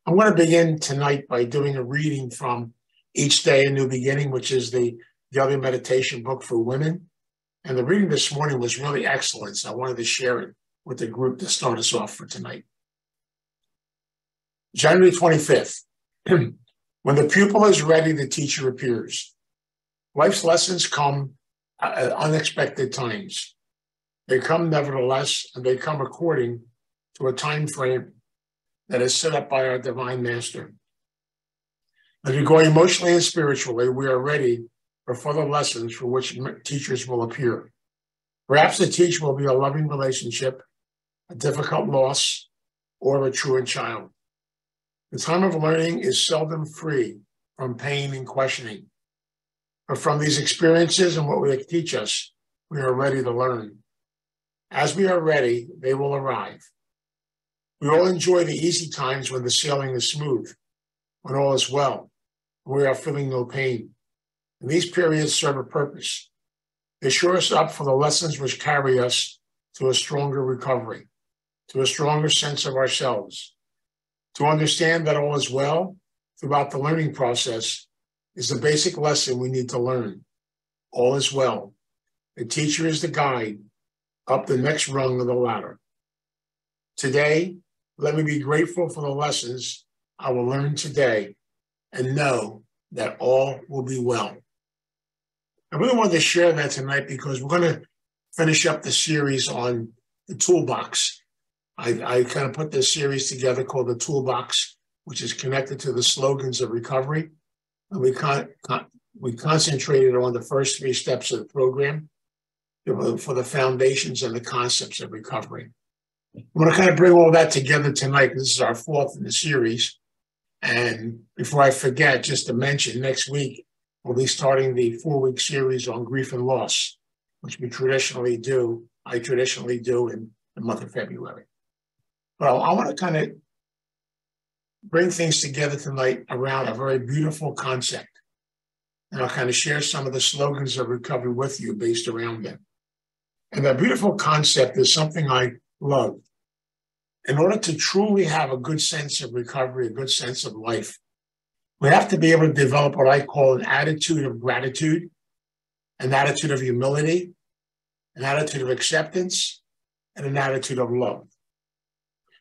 I'm going to begin tonight by doing a reading from Each Day a New Beginning, which is the daily meditation book for women. And the reading this morning was really excellent, so I wanted to share it with the group to start us off for tonight. January 25th. When the pupil is ready, the teacher appears. Life's lessons come at unexpected times. They come nevertheless, and they come according to a time frame that is set up by our divine master. As we grow emotionally and spiritually, we are ready for further lessons for which teachers will appear. Perhaps the teacher will be a loving relationship, a difficult loss, or a truant child. The time of learning is seldom free from pain and questioning. But from these experiences and what they teach us, we are ready to learn. As we are ready, they will arrive. We all enjoy the easy times when the sailing is smooth, when all is well, when we are feeling no pain. And these periods serve a purpose. They shore us up for the lessons which carry us to a stronger recovery, to a stronger sense of ourselves. To understand that all is well throughout the learning process is the basic lesson we need to learn. All is well. The teacher is the guide up the next rung of the ladder. Today, let me be grateful for the lessons I will learn today and know that all will be well. I really wanted to share that tonight because we're going to finish up the series on the Toolbox. I kind of put this series together called the Toolbox, which is connected to the slogans of recovery. And we concentrated on the first 3 steps of the program for the foundations and the concepts of recovery. I'm going to kind of bring all that together tonight. This is our 4th in the series. And before I forget, just to mention, next week, we'll be starting the 4-week series on grief and loss, which I traditionally do in the month of February. But I want to kind of bring things together tonight around a very beautiful concept. And I'll kind of share some of the slogans of recovery with you based around them. And that beautiful concept is something I love. In order to truly have a good sense of recovery, a good sense of life, we have to be able to develop what I call an attitude of gratitude, an attitude of humility, an attitude of acceptance, and an attitude of love.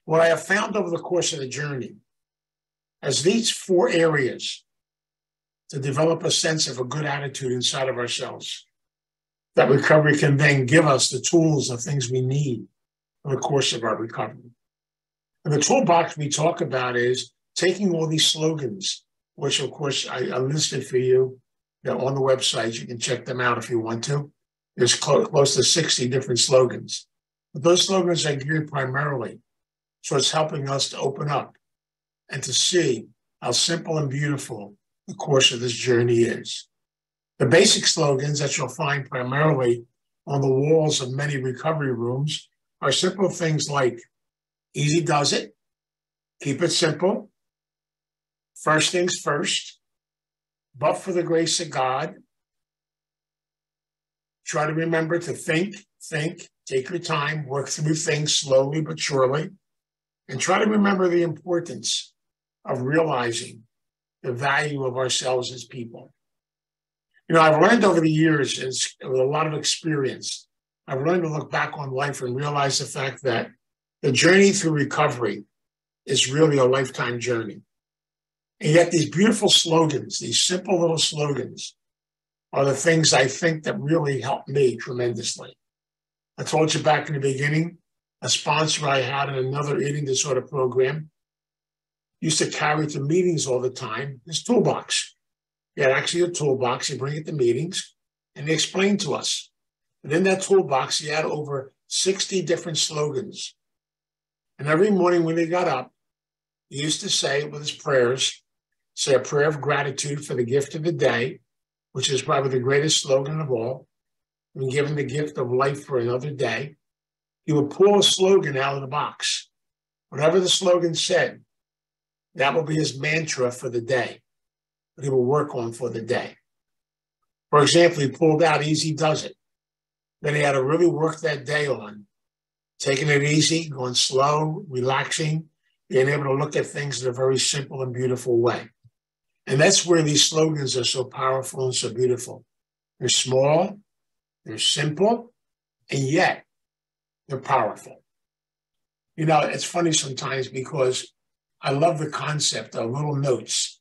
What I have found over the course of the journey is these 4 areas to develop a sense of a good attitude inside of ourselves, that recovery can then give us the tools, the things we need for the course of our recovery. And the toolbox we talk about is taking all these slogans, which of course I listed for you. They're on the website. You can check them out if you want to. There's close to 60 different slogans. But those slogans are geared primarily towards helping us to open up and to see how simple and beautiful the course of this journey is. The basic slogans that you'll find primarily on the walls of many recovery rooms are simple things like, easy does it, keep it simple, first things first, but for the grace of God, try to remember to think, take your time, work through things slowly but surely, and try to remember the importance of realizing the value of ourselves as people. You know, I've learned over the years, with a lot of experience, I've learned to look back on life and realize the fact that the journey through recovery is really a lifetime journey. And yet these beautiful slogans, these simple little slogans, are the things I think that really helped me tremendously. I told you back in the beginning, a sponsor I had in another eating disorder program used to carry to meetings all the time this toolbox. He had actually a toolbox. He'd bring it to meetings, and he explained to us. And in that toolbox, he had over 60 different slogans. And every morning when he got up, he used to say with his prayers, say a prayer of gratitude for the gift of the day, which is probably the greatest slogan of all, and given the gift of life for another day. He would pull a slogan out of the box. Whatever the slogan said, that will be his mantra for the day, that he will work on for the day. For example, he pulled out easy does it. Then he had to really work that day on taking it easy, going slow, relaxing, being able to look at things in a very simple and beautiful way. And that's where these slogans are so powerful and so beautiful. They're small, they're simple, and yet they're powerful. You know, it's funny sometimes because I love the concept of little notes.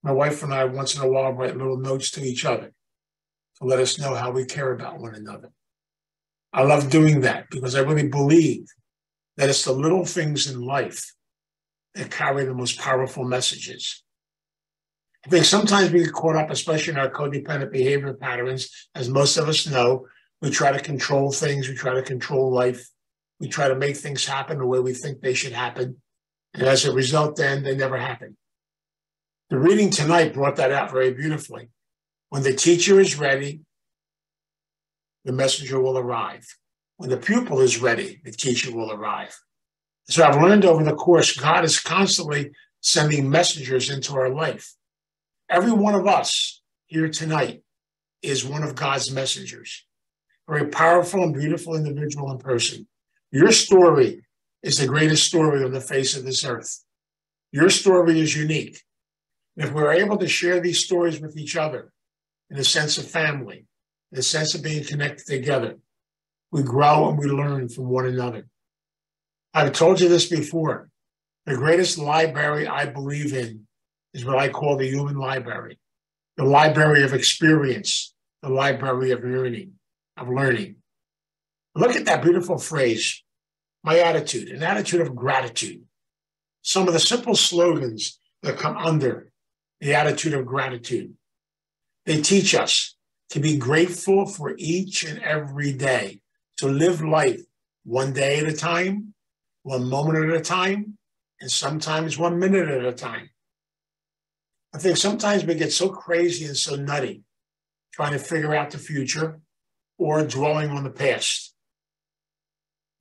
My wife and I, once in a while, write little notes to each other to let us know how we care about one another. I love doing that because I really believe that it's the little things in life that carry the most powerful messages. I think sometimes we get caught up, especially in our codependent behavior patterns. As most of us know, we try to control things. We try to control life. We try to make things happen the way we think they should happen. And as a result, then they never happen. The reading tonight brought that out very beautifully. When the teacher is ready, the messenger will arrive. When the pupil is ready, the teacher will arrive. So I've learned over the course, God is constantly sending messengers into our life. Every one of us here tonight is one of God's messengers. A very powerful and beautiful individual and person. Your story is the greatest story on the face of this earth. Your story is unique. And if we're able to share these stories with each other in a sense of family, in a sense of being connected together, we grow and we learn from one another. I've told you this before. The greatest library I believe in is what I call the human library, the library of experience, the library of learning. Look at that beautiful phrase, my attitude, an attitude of gratitude. Some of the simple slogans that come under the attitude of gratitude. They teach us to be grateful for each and every day, to live life one day at a time, one moment at a time, and sometimes 1 minute at a time. I think sometimes we get so crazy and so nutty trying to figure out the future or dwelling on the past.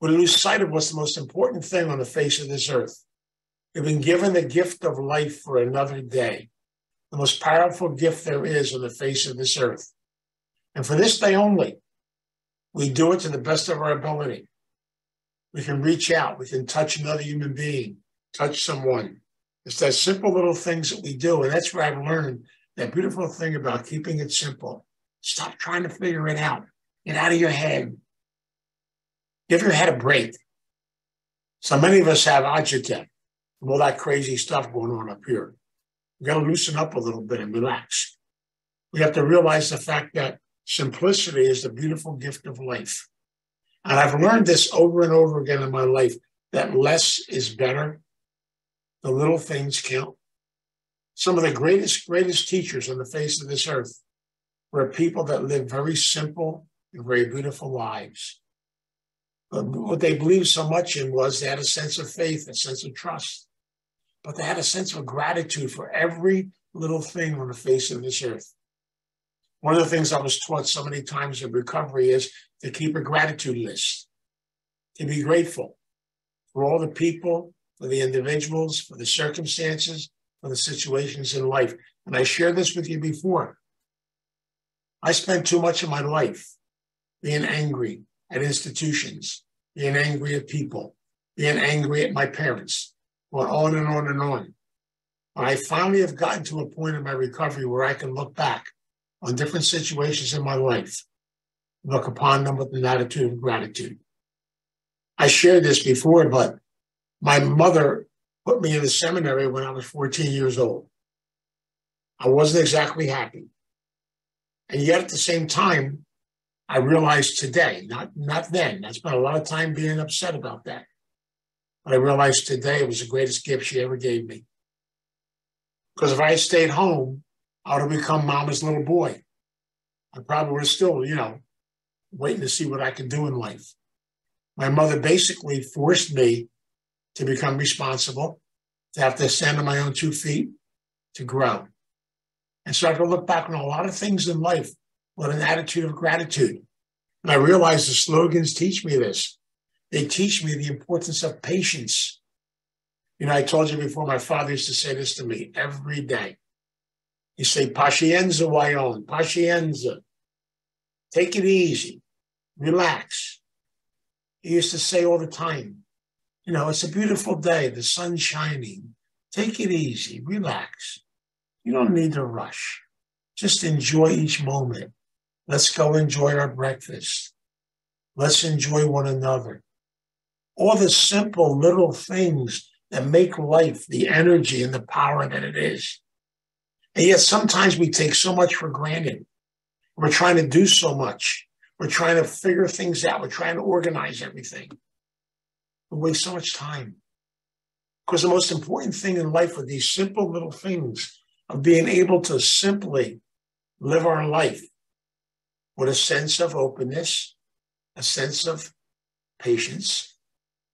We lose sight of what's the most important thing on the face of this earth. We've been given the gift of life for another day, the most powerful gift there is on the face of this earth. And for this day only, we do it to the best of our ability. We can reach out, we can touch another human being, touch someone. It's that simple little things that we do. And that's where I've learned that beautiful thing about keeping it simple. Stop trying to figure it out. Get out of your head. Give your head a break. So many of us have agita from all that crazy stuff going on up here. We've got to loosen up a little bit and relax. We have to realize the fact that simplicity is the beautiful gift of life. And I've learned this over and over again in my life, that less is better. The little things count. Some of the greatest teachers on the face of this earth were people that lived very simple and very beautiful lives. But what they believed so much in was they had a sense of faith, a sense of trust. But they had a sense of gratitude for every little thing on the face of this earth. One of the things I was taught so many times in recovery is to keep a gratitude list, to be grateful for all the people, for the individuals, for the circumstances, for the situations in life. And I shared this with you before. I spent too much of my life being angry at institutions, being angry at people, being angry at my parents, going on and on and on. But I finally have gotten to a point in my recovery where I can look back on different situations in my life, look upon them with an attitude of gratitude. I shared this before, but my mother put me in the seminary when I was 14 years old. I wasn't exactly happy. And yet at the same time, I realized today, not then, I spent a lot of time being upset about that. But I realized today it was the greatest gift she ever gave me. Because if I had stayed home, I would have become mama's little boy. I probably would have still, waiting to see what I could do in life. My mother basically forced me to become responsible, to have to stand on my own 2 feet, to grow. And so I could look back on a lot of things in life with an attitude of gratitude. And I realized the slogans teach me this. They teach me the importance of patience. I told you before, my father used to say this to me every day. He'd say, pacienza, Wyon, pacienza. Take it easy, relax. He used to say all the time, It's a beautiful day. The sun's shining. Take it easy. Relax. You don't need to rush. Just enjoy each moment. Let's go enjoy our breakfast. Let's enjoy one another. All the simple little things that make life the energy and the power that it is. And yet sometimes we take so much for granted. We're trying to do so much. We're trying to figure things out. We're trying to organize everything. We waste so much time. Because the most important thing in life are these simple little things of being able to simply live our life with a sense of openness, a sense of patience,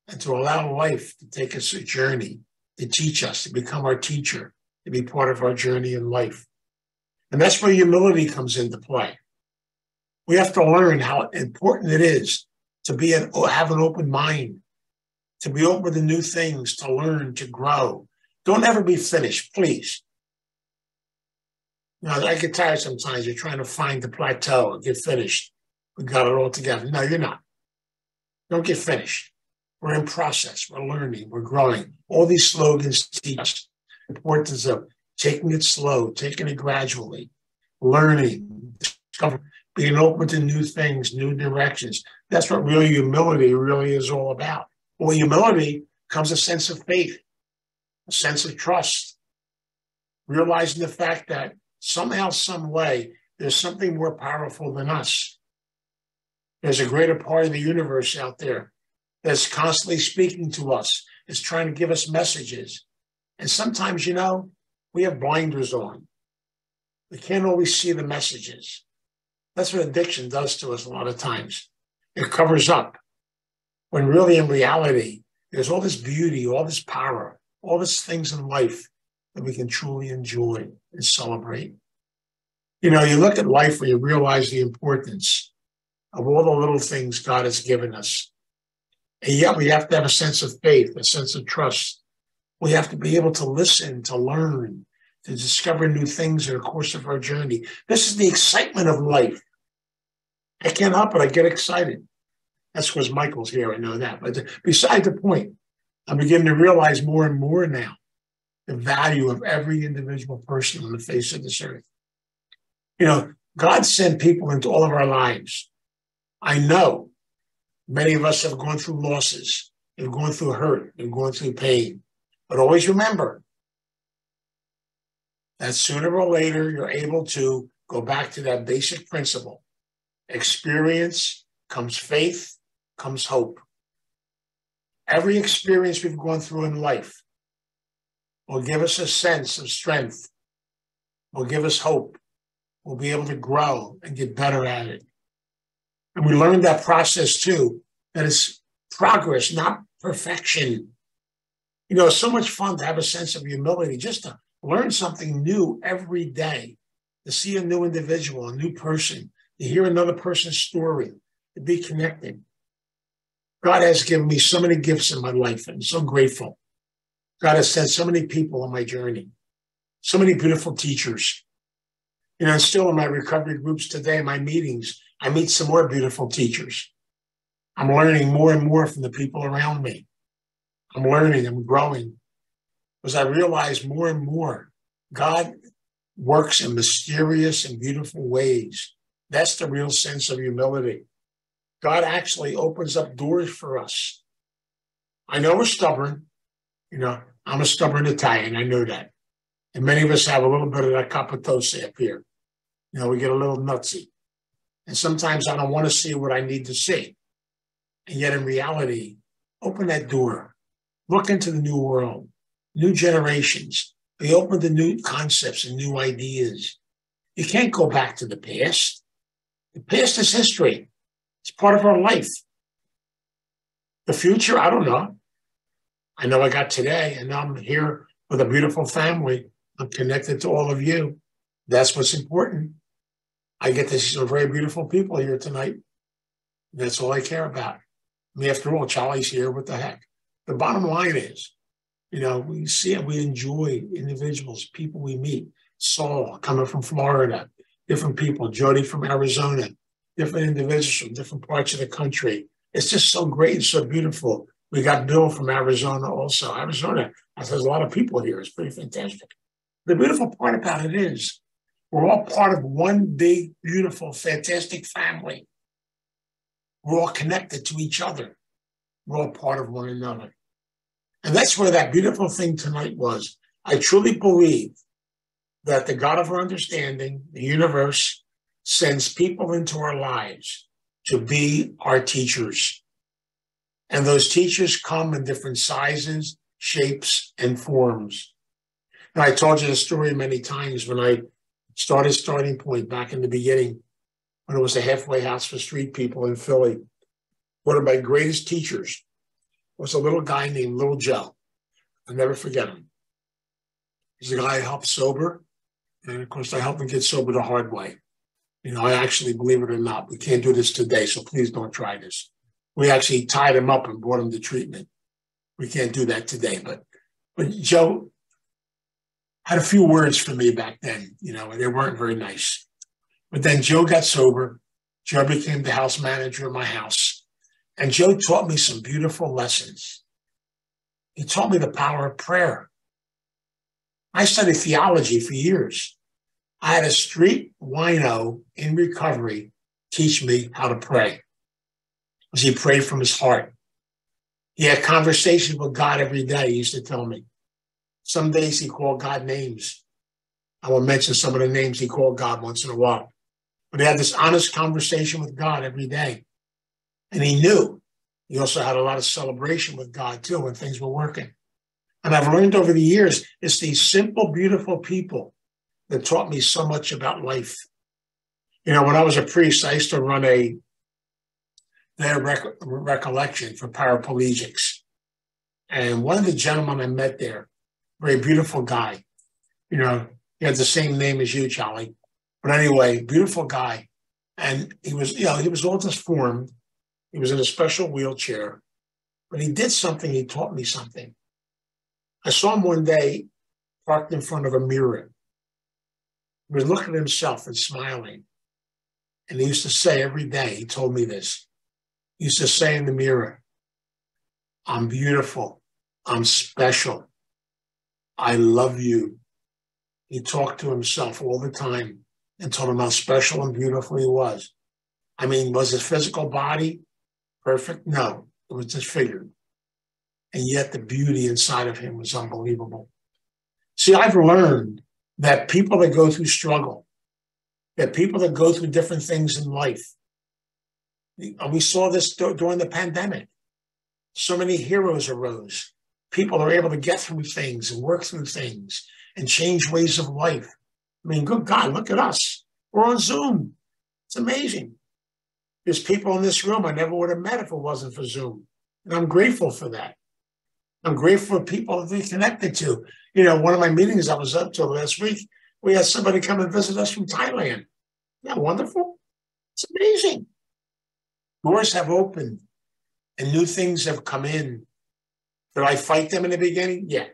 and to allow life to take us a journey, to teach us, to become our teacher, to be part of our journey in life. And that's where humility comes into play. We have to learn how important it is to have an open mind, to be open to new things, to learn, to grow. Don't ever be finished, please. I get tired sometimes. You're trying to find the plateau and get finished. We got it all together. No, you're not. Don't get finished. We're in process. We're learning. We're growing. All these slogans teach us the importance of taking it slow, taking it gradually, learning, being open to new things, new directions. That's what real humility really is all about. With humility comes a sense of faith, a sense of trust, realizing the fact that somehow, some way, there's something more powerful than us. There's a greater part of the universe out there that's constantly speaking to us, is trying to give us messages. And sometimes, we have blinders on. We can't always see the messages. That's what addiction does to us a lot of times. It covers up. When really, in reality, there's all this beauty, all this power, all these things in life that we can truly enjoy and celebrate. You look at life where you realize the importance of all the little things God has given us. And yet we have to have a sense of faith, a sense of trust. We have to be able to listen, to learn, to discover new things in the course of our journey. This is the excitement of life. I can't help it. I get excited. That's because Michael's here. I know that. But beside the point, I'm beginning to realize more and more now the value of every individual person on the face of this earth. God sent people into all of our lives. I know many of us have gone through losses, have gone through hurt, have gone through pain. But always remember that sooner or later, you're able to go back to that basic principle. Experience comes faith, comes hope. Every experience we've gone through in life will give us a sense of strength, will give us hope. We'll be able to grow and get better at it. And we learned that process too, that it's progress, not perfection. It's so much fun to have a sense of humility, just to learn something new every day, to see a new individual, a new person, to hear another person's story, to be connected. God has given me so many gifts in my life, and I'm so grateful. God has sent so many people on my journey, so many beautiful teachers. And still in my recovery groups today, my meetings, I meet some more beautiful teachers. I'm learning more and more from the people around me. I'm learning, I'm growing. As I realize more and more, God works in mysterious and beautiful ways. That's the real sense of humility. God actually opens up doors for us. I know we're stubborn. I'm a stubborn Italian. I know that. And many of us have a little bit of that capatosa up here. We get a little nutsy. And sometimes I don't want to see what I need to see. And yet in reality, open that door. Look into the new world, new generations. Be open to new concepts and new ideas. You can't go back to the past. The past is history. It's part of our life. The future, I don't know. I know I got today, and I'm here with a beautiful family. I'm connected to all of you. That's what's important. I get to see some very beautiful people here tonight. That's all I care about. After all, Charlie's here. What the heck? The bottom line is, we see it. We enjoy individuals, people we meet. Saul coming from Florida, different people. Jody from Arizona, different individuals from different parts of the country. It's just so great and so beautiful We got Bill from Arizona also. Arizona has a lot of people here. It's pretty fantastic. The beautiful part about it is we're all part of one big, beautiful, fantastic family. We're all connected to each other. We're all part of one another. And that's where that beautiful thing tonight was. I truly believe that the God of our understanding, the universe, sends people into our lives to be our teachers. And those teachers come in different sizes, shapes, and forms. And I told you the story many times when I started Starting Point back in the beginning, when it was a halfway house for street people in Philly. One of my greatest teachers was a little guy named Little Joe. I'll never forget him. He's a guy I helped sober. And of course, I helped him get sober the hard way. You know, I actually, believe it or not, we can't do this today, so please don't try this. We actually tied him up and brought him to treatment. We can't do that today. But Joe had a few words for me back then, you know, and they weren't very nice. But then Joe got sober. Joe became the house manager of my house. And Joe taught me some beautiful lessons. He taught me the power of prayer. I studied theology for years. I had a street wino in recovery teach me how to pray. Because he prayed from his heart. He had conversations with God every day, he used to tell me. Some days he called God names. I will mention some of the names he called God once in a while. But he had this honest conversation with God every day. And he knew. He also had a lot of celebration with God, too, when things were working. And I've learned over the years, it's these simple, beautiful people that taught me so much about life. You know, when I was a priest, I used to run their recollection for paraplegics. And one of the gentlemen I met there, very beautiful guy, you know, he had the same name as you, Charlie. But anyway, beautiful guy. And he was, you know, he was all disformed. He was in a special wheelchair. But he did something, he taught me something. I saw him one day parked in front of a mirror. He was looking at himself and smiling. And he used to say every day, he told me this, he used to say in the mirror, I'm beautiful, I'm special, I love you. He talked to himself all the time and told him how special and beautiful he was. I mean, was his physical body perfect? No, it was disfigured. And yet the beauty inside of him was unbelievable. See, I've learned that people that go through struggle, that people that go through different things in life, we saw this during the pandemic. So many heroes arose. People are able to get through things and work through things and change ways of life. I mean, good God, look at us. We're on Zoom. It's amazing. There's people in this room I never would have met if it wasn't for Zoom. And I'm grateful for that. I'm grateful for people to be connected to. You know, one of my meetings I was up to last week, we had somebody come and visit us from Thailand. Isn't that wonderful? It's amazing. Doors have opened and new things have come in. Did I fight them in the beginning? Yeah.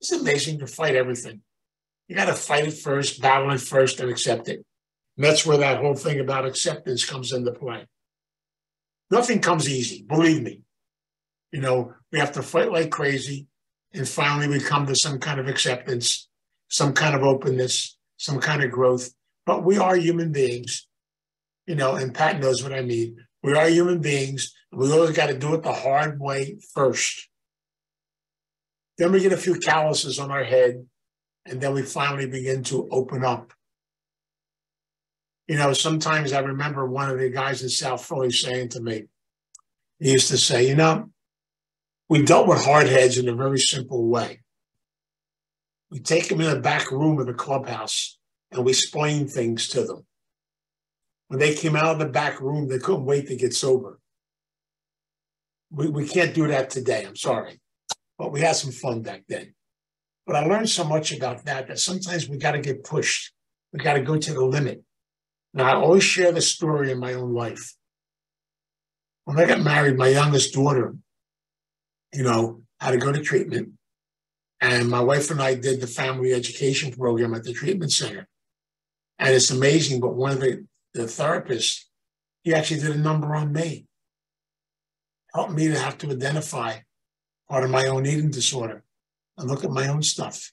It's amazing to fight everything. You got to fight it first, battle it first, and accept it. And that's where that whole thing about acceptance comes into play. Nothing comes easy, believe me. You know, we have to fight like crazy, and finally we come to some kind of acceptance, some kind of openness, some kind of growth. But we are human beings, you know, and Pat knows what I mean. We are human beings. We always got to do it the hard way first. Then we get a few calluses on our head, and then we finally begin to open up. You know, sometimes I remember one of the guys in South Philly saying to me, he used to say, you know, we dealt with hardheads in a very simple way. We take them in the back room of the clubhouse and we explain things to them. When they came out of the back room, they couldn't wait to get sober. We can't do that today, I'm sorry. But we had some fun back then. But I learned so much about that sometimes we got to get pushed. We got to go to the limit. Now, I always share the story in my own life. When I got married, my youngest daughter, you know, had to go to treatment. And my wife and I did the family education program at the treatment center. And it's amazing, but one of the therapists, he actually did a number on me. helped me to have to identify part of my own eating disorder and look at my own stuff.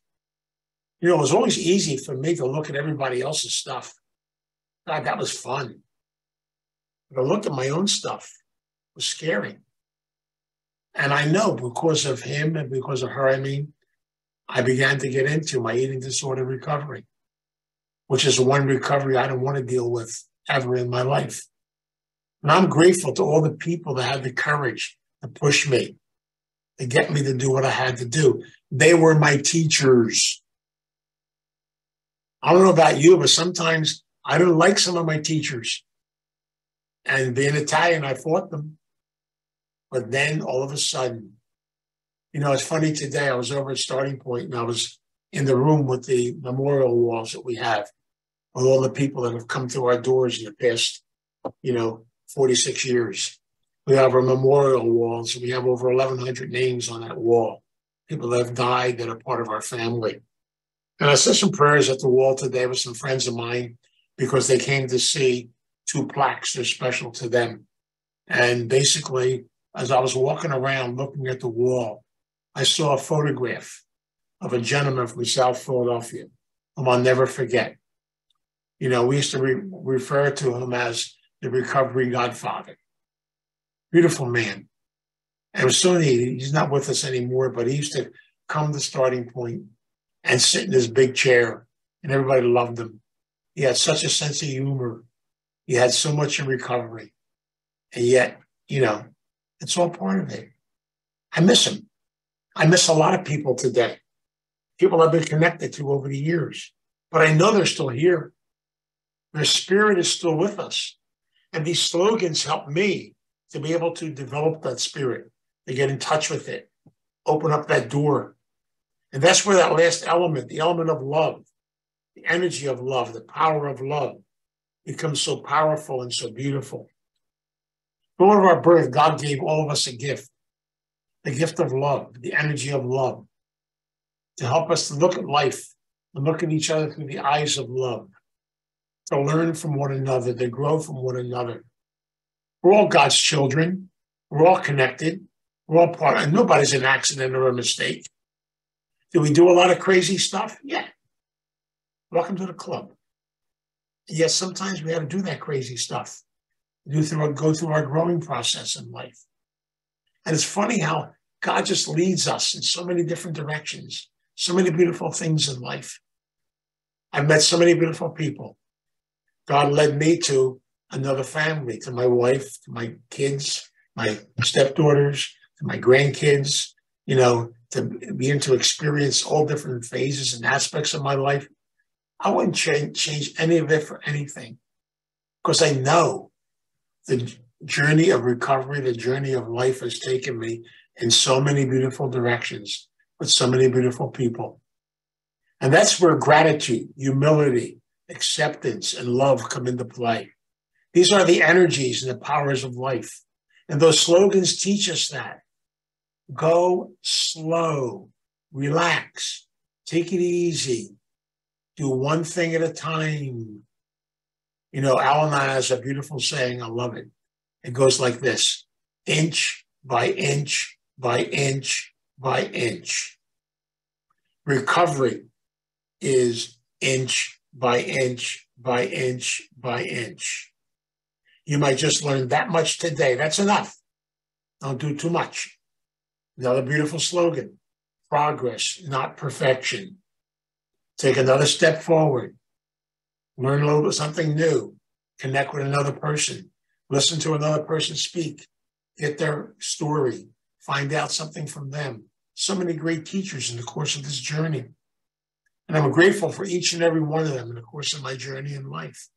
You know, it was always easy for me to look at everybody else's stuff. God, that was fun. But to look at my own stuff was scary. And I know because of him and because of her, I began to get into my eating disorder recovery, which is the one recovery I don't want to deal with ever in my life. And I'm grateful to all the people that had the courage to push me, to get me to do what I had to do. They were my teachers. I don't know about you, but sometimes I didn't like some of my teachers. And being Italian, I fought them. But then all of a sudden, you know, it's funny today, I was over at Starting Point and I was in the room with the memorial walls that we have with all the people that have come through our doors in the past, 46 years. We have our memorial walls. We have over 1,100 names on that wall. People that have died that are part of our family. And I said some prayers at the wall today with some friends of mine because they came to see two plaques that are special to them. And basically, as I was walking around looking at the wall, I saw a photograph of a gentleman from South Philadelphia, whom I'll never forget. You know, we used to refer to him as the recovery godfather. Beautiful man. And it was so neat. He's not with us anymore, but he used to come to Starting Point and sit in his big chair, and everybody loved him. He had such a sense of humor. He had so much in recovery. And yet, it's all part of it. I miss him. I miss a lot of people today. People I've been connected to over the years. But I know they're still here. Their spirit is still with us. And these slogans help me to be able to develop that spirit, to get in touch with it, open up that door. And that's where that last element, the element of love, the energy of love, the power of love, becomes so powerful and so beautiful. The Lord of our birth, God gave all of us a gift, the gift of love, the energy of love, to help us to look at life and look at each other through the eyes of love, to learn from one another, to grow from one another. We're all God's children. We're all connected. We're all part, and nobody's an accident or a mistake. Do we do a lot of crazy stuff? Yeah. Welcome to the club. Yes, sometimes we have to do that crazy stuff. Go through our growing process in life. And it's funny how God just leads us in so many different directions, so many beautiful things in life. I've met so many beautiful people. God led me to another family, to my wife, to my kids, my stepdaughters, to my grandkids, to begin to experience all different phases and aspects of my life. I wouldn't change any of it for anything, because I know the journey of recovery, the journey of life has taken me in so many beautiful directions with so many beautiful people. And that's where gratitude, humility, acceptance, and love come into play. These are the energies and the powers of life. And those slogans teach us that. Go slow, relax, take it easy, do one thing at a time. Al-Anon has a beautiful saying, I love it. It goes like this: inch by inch by inch by inch. Recovery is inch by inch by inch by inch. You might just learn that much today. That's enough. Don't do too much. Another beautiful slogan: progress, not perfection. Take another step forward. Learn a little bit something new. Connect with another person. Listen to another person speak. Get their story. Find out something from them. So many great teachers in the course of this journey. And I'm grateful for each and every one of them in the course of my journey in life.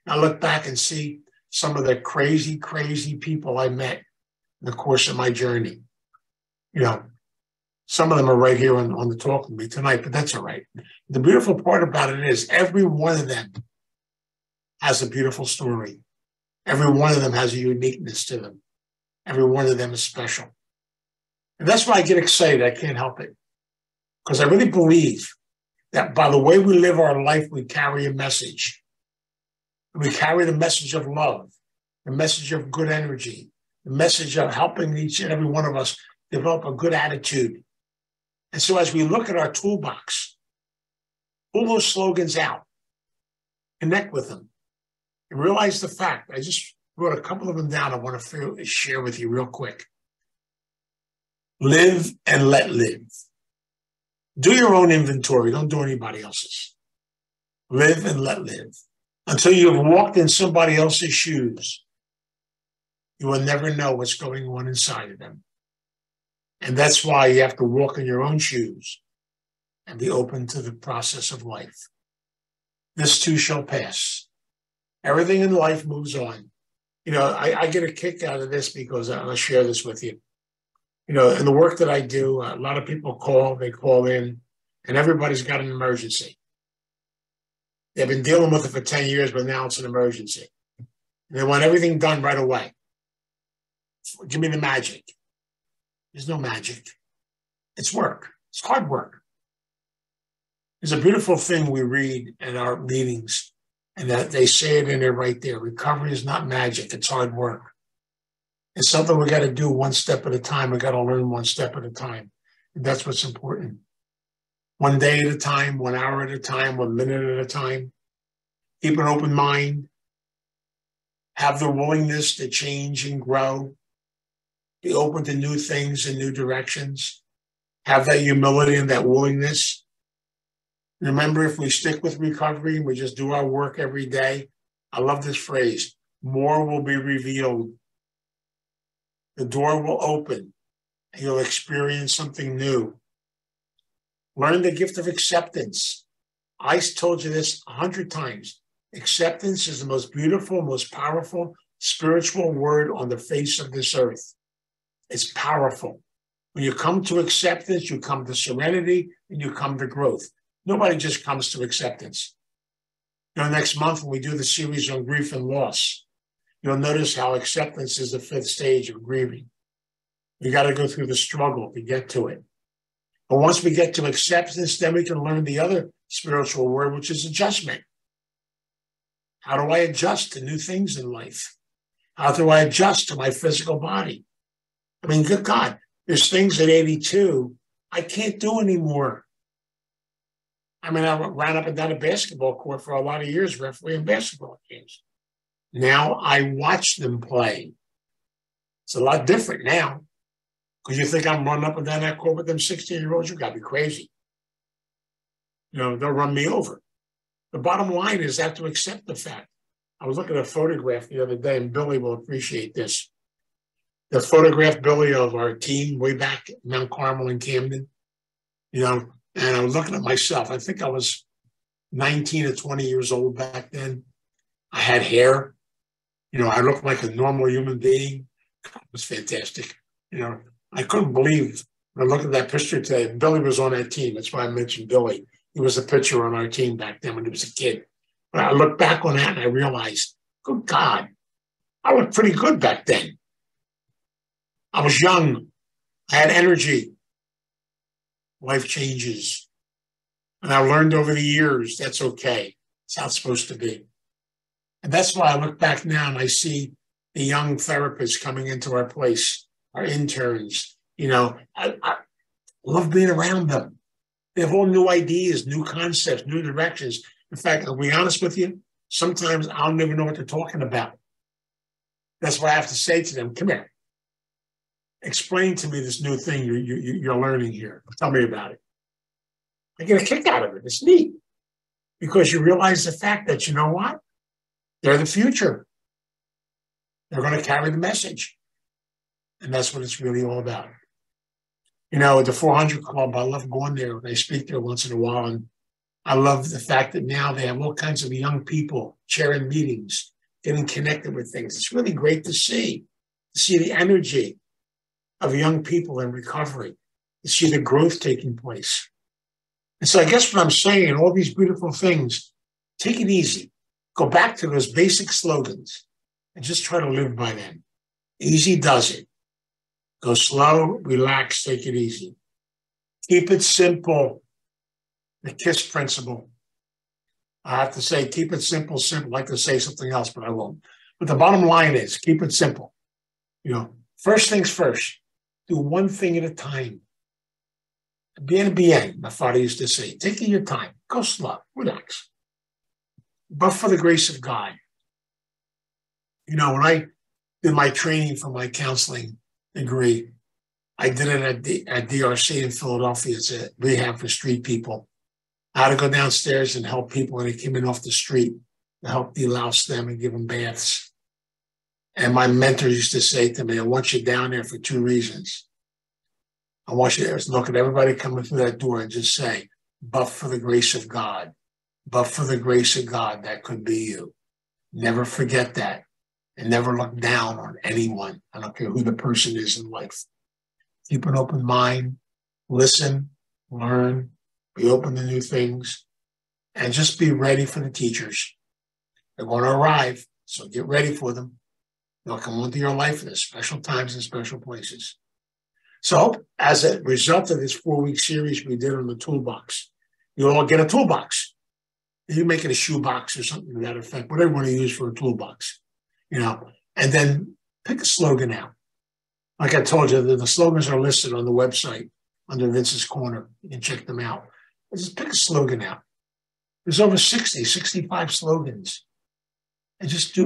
I look back and see some of the crazy, crazy people I met in the course of my journey. Some of them are right here on the talk with me tonight, but that's all right. The beautiful part about it is every one of them has a beautiful story. Every one of them has a uniqueness to them. Every one of them is special. And that's why I get excited. I can't help it. Because I really believe that by the way we live our life, we carry a message. We carry the message of love, the message of good energy, the message of helping each and every one of us develop a good attitude. And so as we look at our toolbox, pull those slogans out, connect with them, and realize the fact. I just wrote a couple of them down I want to share with you real quick. Live and let live. Do your own inventory. Don't do anybody else's. Live and let live. Until you've walked in somebody else's shoes, you will never know what's going on inside of them. And that's why you have to walk in your own shoes and be open to the process of life. This too shall pass. Everything in life moves on. You know, I get a kick out of this because I'll share this with you. You know, in the work that I do, a lot of people they call in, and everybody's got an emergency. They've been dealing with it for 10 years, but now it's an emergency. And they want everything done right away. Give me the magic. There's no magic. It's work. It's hard work. There's a beautiful thing we read in our meetings, and that they say it in there right there. Recovery is not magic. It's hard work. It's something we got to do one step at a time. We got to learn one step at a time. And that's what's important. One day at a time, 1 hour at a time, 1 minute at a time. Keep an open mind. Have the willingness to change and grow. Be open to new things and new directions. Have that humility and that willingness. Remember, if we stick with recovery and we just do our work every day, I love this phrase, more will be revealed. The door will open and you'll experience something new. Learn the gift of acceptance. I told you this 100 times. Acceptance is the most beautiful, most powerful spiritual word on the face of this earth. It's powerful. When you come to acceptance, you come to serenity and you come to growth. Nobody just comes to acceptance. You know, next month when we do the series on grief and loss, you'll notice how acceptance is the 5th stage of grieving. You got to go through the struggle to get to it. But once we get to acceptance, then we can learn the other spiritual word, which is adjustment. How do I adjust to new things in life? How do I adjust to my physical body? I mean, good God, there's things at 82 I can't do anymore. I mean, I ran up and down a basketball court for a lot of years, refereeing basketball games. Now I watch them play. It's a lot different now. Because you think I'm running up and down that court with them 16-year-olds? You got to be crazy. You know, they'll run me over. The bottom line is I have to accept the fact. I was looking at a photograph the other day, and Billy will appreciate this. The photograph, Billy, of our team way back at Mount Carmel in Camden, you know, and I was looking at myself. I think I was 19 or 20 years old back then. I had hair. You know, I looked like a normal human being. It was fantastic. You know, I couldn't believe when I looked at that picture today. Billy was on that team. That's why I mentioned Billy. He was a pitcher on our team back then when he was a kid. But I looked back on that and I realized, good God, I looked pretty good back then. I was young. I had energy. Life changes. And I learned over the years, that's okay. It's how it's supposed to be. And that's why I look back now and I see the young therapists coming into our place, our interns. You know, I love being around them. They have all new ideas, new concepts, new directions. In fact, I'll be honest with you, sometimes I'll never know what they're talking about. That's why I have to say to them, come here. Explain to me this new thing you're learning here. Tell me about it. I get a kick out of it. It's neat. Because you realize the fact that, you know what? They're the future. They're going to carry the message. And that's what it's really all about. You know, at the 400 Club, I love going there. I speak there once in a while. And I love the fact that now they have all kinds of young people chairing meetings, getting connected with things. It's really great to see the energy of young people in recovery, to see the growth taking place. And so I guess what I'm saying, all these beautiful things, take it easy. Go back to those basic slogans and just try to live by them. Easy does it. Go slow, relax, take it easy. Keep it simple. The KISS principle. I have to say, keep it simple, simple. I'd like to say something else, but I won't. But the bottom line is, keep it simple. First things first, do one thing at a time. Bien, my father used to say, taking your time, go slow, relax. But for the grace of God. When I did my training for my counseling degree, I did it at DRC in Philadelphia. It's a rehab for street people. I had to go downstairs and help people when they came in off the street, to help delouse them and give them baths. And my mentor used to say to me, I want you down there for two reasons. I want you to look at everybody coming through that door and just say, but for the grace of God, but for the grace of God, that could be you. Never forget that. And never look down on anyone. I don't care who the person is in life. Keep an open mind, listen, learn, be open to new things, and just be ready for the teachers. They're going to arrive, so get ready for them. They'll come into your life at special times and special places. So, as a result of this 4-week series we did on the Toolbox, you'll all get a toolbox. You make it a shoebox or something to that effect, whatever you want to use for a toolbox. And then pick a slogan out. Like I told you, the slogans are listed on the website under Vince's Corner. You can check them out. Just pick a slogan out. There's over 65 slogans. And just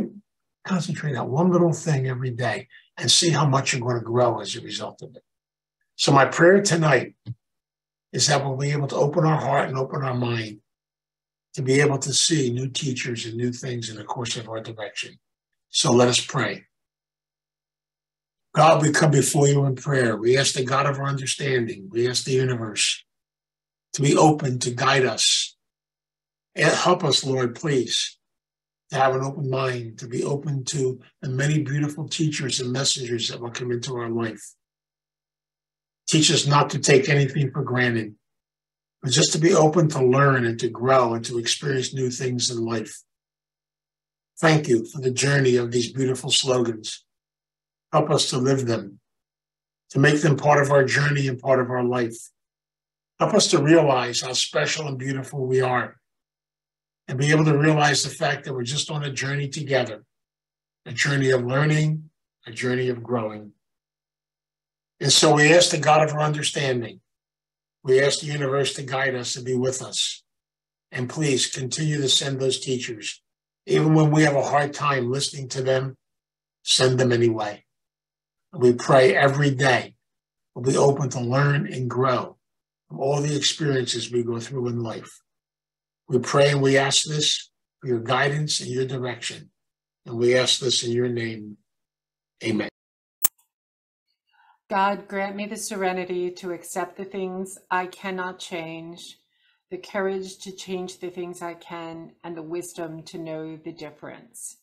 concentrate on one little thing every day and see how much you're going to grow as a result of it. So my prayer tonight is that we'll be able to open our heart and open our mind to be able to see new teachers and new things in the course of our direction. So let us pray. God, we come before you in prayer. We ask the God of our understanding. We ask the universe to be open to guide us. And help us, Lord, please, to have an open mind, to be open to the many beautiful teachers and messengers that will come into our life. Teach us not to take anything for granted, but just to be open to learn and to grow and to experience new things in life. Thank you for the journey of these beautiful slogans. Help us to live them, to make them part of our journey and part of our life. Help us to realize how special and beautiful we are and be able to realize the fact that we're just on a journey together, a journey of learning, a journey of growing. And so we ask the God of our understanding, we ask the universe to guide us and be with us. And please continue to send those teachers. Even when we have a hard time listening to them, send them anyway. And we pray every day we'll be open to learn and grow from all the experiences we go through in life. We pray and we ask this for your guidance and your direction. And we ask this in your name. Amen. God, grant me the serenity to accept the things I cannot change, the courage to change the things I can, and the wisdom to know the difference.